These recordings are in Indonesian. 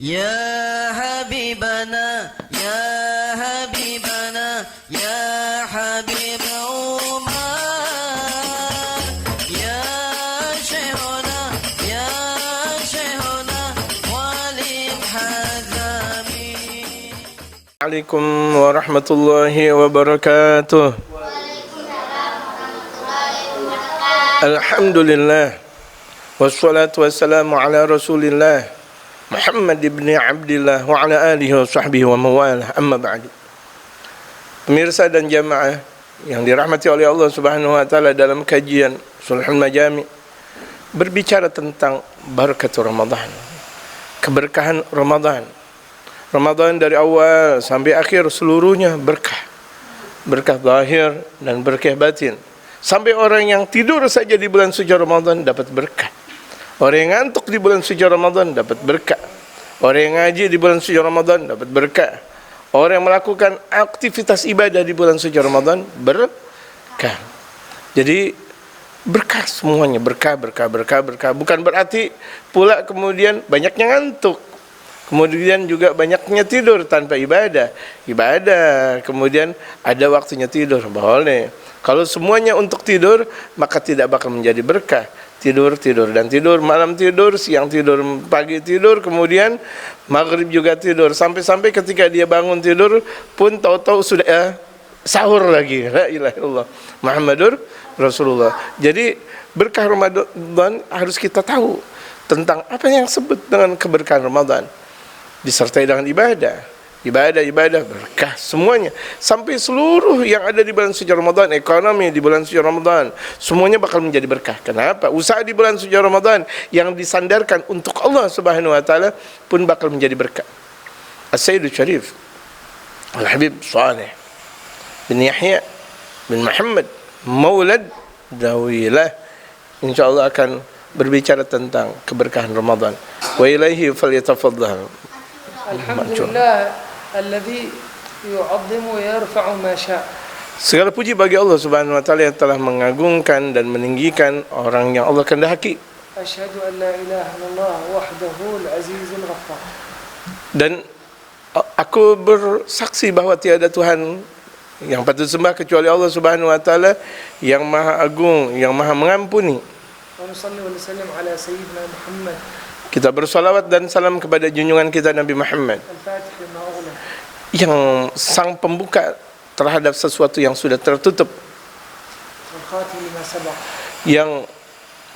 يا حبيبنا يا حبيبنا يا حبيب عمر يا شيخنا ولي الحزامي. عليكم ورحمة الله وبركاته. Alhamdulillah wassalatu wassalamu ala rasulillah Muhammad ibn Abdillah wa ala alihi wa sahbihi wa mawalah, amma ba'du. Pemirsa dan jamaah yang dirahmati oleh Allah Subhanahu wa taala, dalam kajian Sulhul Majami berbicara tentang barakatul Ramadan, keberkahan Ramadan. Ramadan dari awal sampai akhir seluruhnya berkah. Berkah zahir dan berkah batin. Sampai orang yang tidur saja di bulan suci Ramadan dapat berkah. Orang yang ngantuk di bulan suci Ramadan dapat berkah. Orang yang ngaji di bulan suci Ramadan dapat berkah. Orang yang melakukan aktivitas ibadah di bulan suci Ramadan berkah. Jadi berkah semuanya, berkah. Bukan berarti pula kemudian banyaknya ngantuk. Kemudian juga banyaknya tidur tanpa ibadah. Kemudian ada waktunya tidur, boleh. Kalau semuanya untuk tidur, maka tidak bakal menjadi berkah. Tidur, malam tidur, siang tidur, pagi tidur, kemudian maghrib juga tidur. Sampai-sampai ketika dia bangun tidur pun tahu-tahu sudah sahur lagi. La ilaha illallah Muhammadur Rasulullah. Jadi berkah Ramadan harus kita tahu tentang apa yang disebut dengan keberkahan Ramadan. Disertai dengan ibadah, berkah semuanya. Sampai seluruh yang ada di bulan suci Ramadan, ekonomi di bulan suci Ramadan, semuanya bakal menjadi berkah. Kenapa? Usaha di bulan suci Ramadan yang disandarkan untuk Allah Subhanahu wa taala pun bakal menjadi berkah. As-Sayyidul Syarif Al-Habib Saleh bin Yahya bin Muhammad Maulad Dawilah insyaallah akan berbicara tentang keberkahan Ramadan. Wa ilaihi falyatafaddal. Alhamdulillah alladzi yu'azzimu wa yarfa'u ma syaa. Segala puji bagi Allah Subhanahu wa taala yang telah mengagungkan dan meninggikan orang yang Allah kehendaki. Asyhadu an la ilaha illallah wahdahu al-azizul ghaffar. Dan aku bersaksi bahwa tiada Tuhan yang patut sembah kecuali Allah Subhanahu wa taala yang Maha Agung, yang Maha Mengampuni. Wa nusalli wa nusallim ala sayyidina Muhammad. Kita bersalawat dan salam kepada junjungan kita Nabi Muhammad yang sang pembuka terhadap sesuatu yang sudah tertutup, yang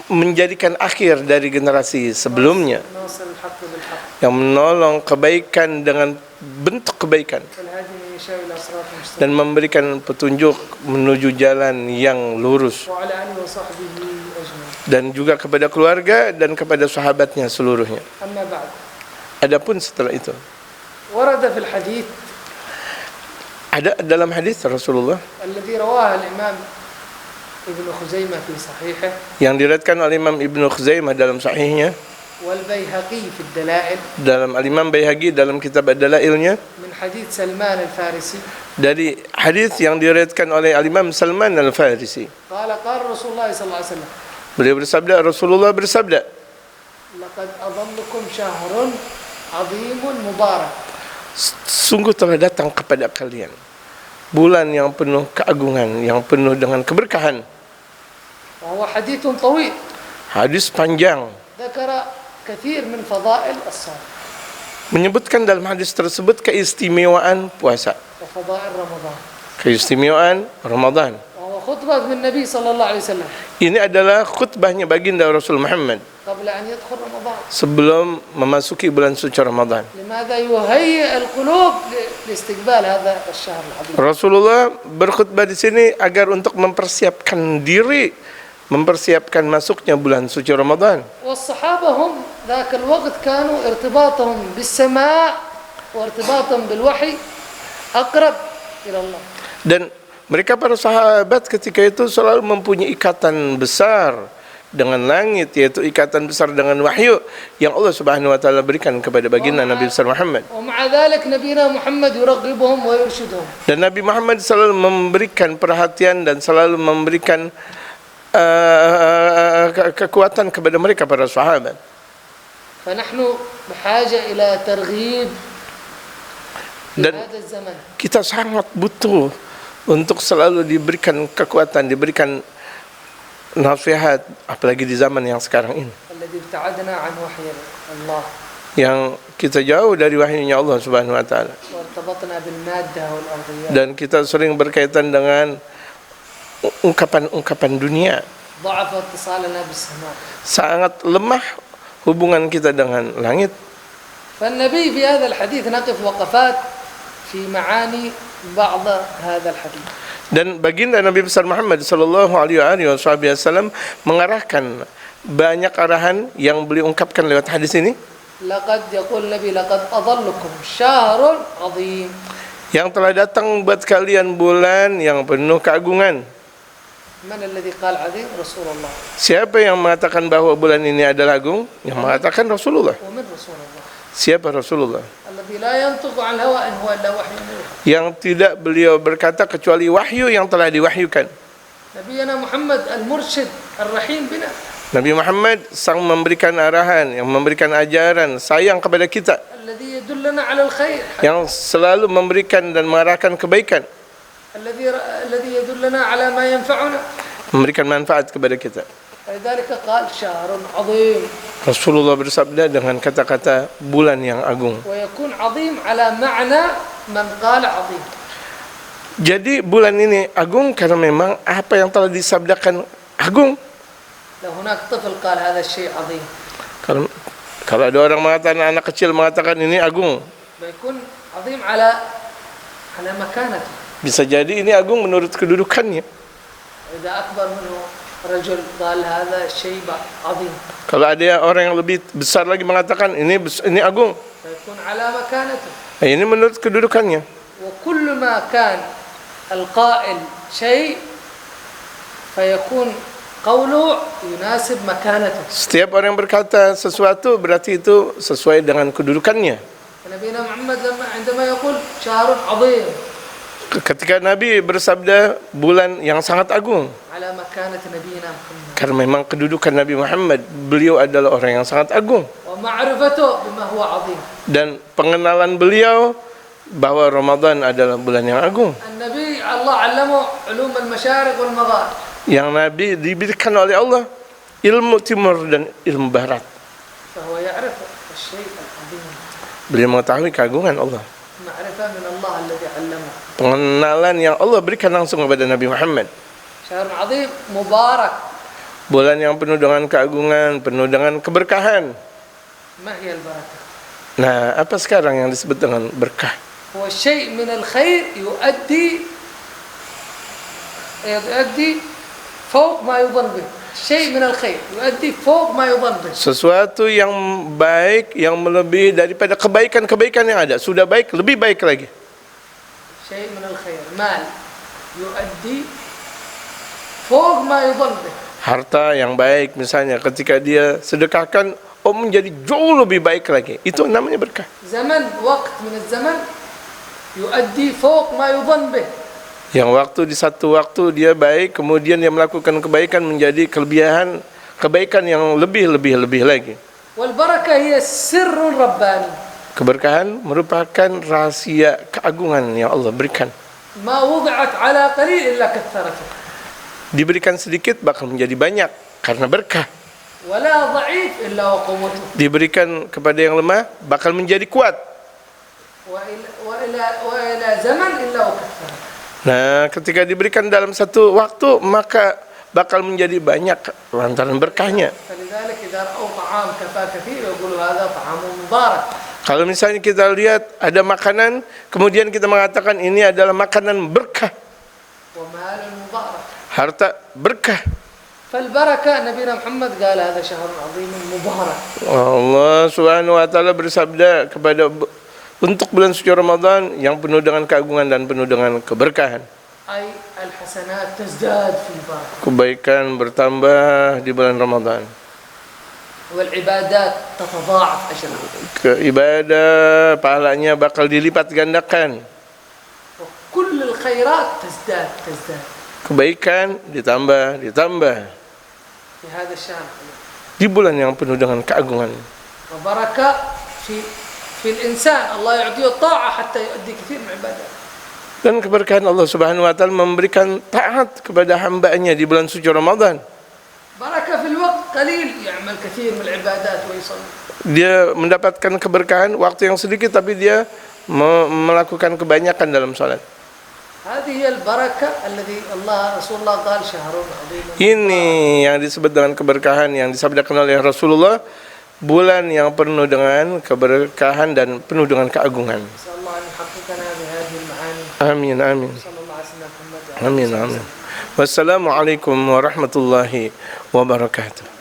menjadikan akhir dari generasi sebelumnya, yang menolong kebaikan dengan bentuk kebaikan dan memberikan petunjuk menuju jalan yang lurus, dan juga kepada keluarga dan kepada sahabatnya seluruhnya. Adapun setelah itu, warada fil hadits, ada dalam hadis Rasulullah alladhi rawahu al-Imam Ibnu Khuzaimah fi sahihih, yang diriwayatkan oleh Imam Ibnu Khuzaimah dalam sahihnya, wal Baihaqi fi ad-Dalail, dalam Al-Imam Baihaqi dalam kitab Ad-Dalailnya, min hadits Salman al-Farisi, dari hadis yang diriwayatkan oleh Al-Imam Salman al-Farisi. Qala Rasulullah sallallahu alaihi wasallam, beliau bersabda, Rasulullah bersabda, laqad adallukum syahrun 'azimun mubarak. Sungguh telah datang kepada kalian bulan yang penuh keagungan, yang penuh dengan keberkahan. Wa huwa hadithun tawil, Hadis panjang, dzakara katsir min fadail as-shaum, menyebutkan dalam hadis tersebut keistimewaan puasa, wa fadail Ramadan, keistimewaan Ramadan. khutbah min Nabi sallallahu alaihi wasallam. Ini adalah khutbahnya baginda Rasul Muhammad qabla an yadkhul Ramadan, sebelum memasuki bulan suci Ramadan. Limadha yuhayyi al-qulub li-istiqbal hadha ash-shahr al-'azim. Rasulullah berkhutbah di sini agar untuk mempersiapkan diri, mempersiapkan masuknya bulan suci Ramadan. Was-sahabah hum dhaka al-waqt kanu irtibatuhum bis-sama' wa irtibatuhum bil-wahy aqrab ila Allah. Dan mereka para sahabat ketika itu selalu mempunyai ikatan besar dengan langit, yaitu ikatan besar dengan wahyu yang Allah Subhanahu wa taala berikan kepada baginda Nabi besar Muhammad. Wa ma'a dzalik nabiyina Muhammad yuraghibuhum wa yurshiduhum. Dan Nabi Muhammad selalu memberikan perhatian dan selalu memberikan kekuatan kepada mereka para sahabat. فنحن بحاجة إلى ترغيب في Dan هذا الزمن. kita sangat butuh untuk selalu diberikan kekuatan, diberikan nasihat, apalagi di zaman yang sekarang ini, الذي ابتعدنا عن وحي الله yang kita jauh dari wahyunya Allah Subhanahu wa taala, وارتبطنا بالمادة والأرضيات. dan kita sering berkaitan dengan ungkapan-ungkapan dunia. ضعف اتصالنا بالسماء. Sangat lemah hubungan kita dengan langit. فالنبي في هذا الحديث نقف وقفات في معاني بعض هذا الحديث. Dan baginda Nabi besar Muhammad sallallahu alaihi wasallam mengarahkan banyak arahan yang beliau ungkapkan lewat hadis ini. لقد يقول النبي لقد أظلكم شهر عظيم. Yang telah datang buat kalian bulan yang penuh keagungan. من الذي قال عظيم؟ رسول الله. Siapa yang mengatakan bahwa bulan ini adalah agung? Yang mengatakan Rasulullah. ومن رسول الله Siapa Rasulullah? الذي لا ينطق عن الهوى إن هو إلا وحي يوحى. Yang tidak beliau berkata kecuali wahyu yang telah diwahyukan. نبينا محمد المرشد الرحيم بنا. Nabi Muhammad sang memberikan arahan, yang memberikan ajaran, sayang kepada kita, الذي يدلنا على الخير. yang selalu memberikan dan mengarahkan kebaikan, الذي يدلنا على ما ينفعنا. memberikan manfaat kepada kita. فلذلك قال شهر عظيم. Rasulullah bersabda dengan kata-kata bulan yang agung. ويكون عظيم على معنى من قال عظيم. Jadi bulan ini agung karena memang apa yang telah disabdakan agung. لو هناك طفل قال هذا الشيء عظيم Kalau ada orang mengatakan, anak kecil mengatakan ini agung, بيكون عظيم على مكانته. bisa jadi ini agung menurut kedudukannya. إذا أكبر منه رجل قال هذا شيء عظيم Kalau ada orang yang lebih besar lagi mengatakan ini agung, فيكون على مكانته. ini menurut kedudukannya. وكل ما كان القائل شيء فيكون قوله يناسب مكانته. Setiap orang yang berkata sesuatu berarti itu sesuai dengan kedudukannya. نبينا محمد عندما يقول شهر عظيم Ketika Nabi bersabda bulan yang sangat agung, على مكانة نبينا محمد karena memang kedudukan Nabi Muhammad, beliau adalah orang yang sangat agung, ومعرفته بما هو عظيم. dan pengenalan beliau bahwa Ramadan adalah bulan yang agung, النبي الله علمه علوم المشارق والمغارب. yang Nabi diberikan oleh Allah ilmu timur dan ilmu barat. فهو يعرف الشيء العظيم. Beliau mengetahui keagungan Allah, معرفة من الله الذي علمه. pengenalan yang Allah berikan langsung kepada Nabi Muhammad. شهر عظيم مبارك. Bulan yang penuh dengan keagungan, penuh dengan keberkahan. ما هي البركة؟ Nah, apa sekarang yang disebut dengan berkah? هو شيء من الخير يؤدي فوق ما يظن به. شيء من الخير يؤدي فوق ما يظن به. Sesuatu yang baik, yang melebihi daripada kebaikan-kebaikan yang ada. Sudah baik, lebih baik lagi. شيء من الخير مال يؤدي فوق ما يظن به. Harta yang baik misalnya ketika dia sedekahkan, menjadi jauh lebih baik lagi. Itu namanya berkah. زمن وقت من الزمن يؤدي فوق ما يظن به. Yang waktu di satu waktu dia baik, kemudian dia melakukan kebaikan menjadi kebaikan yang lebih lagi. والبركة هي سر رباني. Keberkahan merupakan rahasia keagungan yang Allah berikan. ما وضعت على قليل إلا كثرته. Diberikan sedikit bakal menjadi banyak karena berkah. ولا ضعيف إلا وقوته. Diberikan kepada yang lemah bakal menjadi kuat. وإلى زمن إلا وكثرته. Nah, ketika diberikan dalam satu waktu maka bakal menjadi banyak lantaran berkahnya. فلذلك إذا رأوا طعام كفى كثير يقولوا هذا طعام مبارك. Kalau misalnya kita lihat ada makanan, kemudian kita mengatakan ini adalah makanan berkah, ومال مبارك. harta berkah. فالبركة نبينا محمد قال هذا شهر عظيم مبارك. Allah Subhanahu wa taala bersabda untuk bulan suci Ramadan yang penuh dengan keagungan dan penuh dengan keberkahan. أي الحسنات تزداد في البركة. Kebaikan bertambah di bulan Ramadan. والعبادات تتضاعف أجرها. Ibadah pahalanya bakal dilipat gandakan. وكل الخيرات تزداد. Kebaikan ditambah في هذا الشهر. di bulan yang penuh dengan keagungan. وبركة في الإنسان الله يعطيه الطاعة حتى يؤدي كثير من العبادات. Dan keberkahan Allah Subhanahu wa taala memberikan taat kepada hamba-Nya di bulan suci Ramadan. بركة في الوقت قليل يعمل كثير من العبادات ويصلي. Dia mendapatkan keberkahan waktu yang sedikit tapi dia melakukan kebanyakan dalam salat. هذه هي البركة الذي رسول الله قال شهر عظيم. Ini yang disebut dengan keberkahan yang disabdakan oleh Rasulullah, bulan yang penuh dengan keberkahan dan penuh dengan keagungan. نسأل الله أن يحققنا بهذه المعاني. Amin amin. صلى الله عليه وسلم. Amin amin. Wassalamualaikum warahmatullahi wabarakatuh.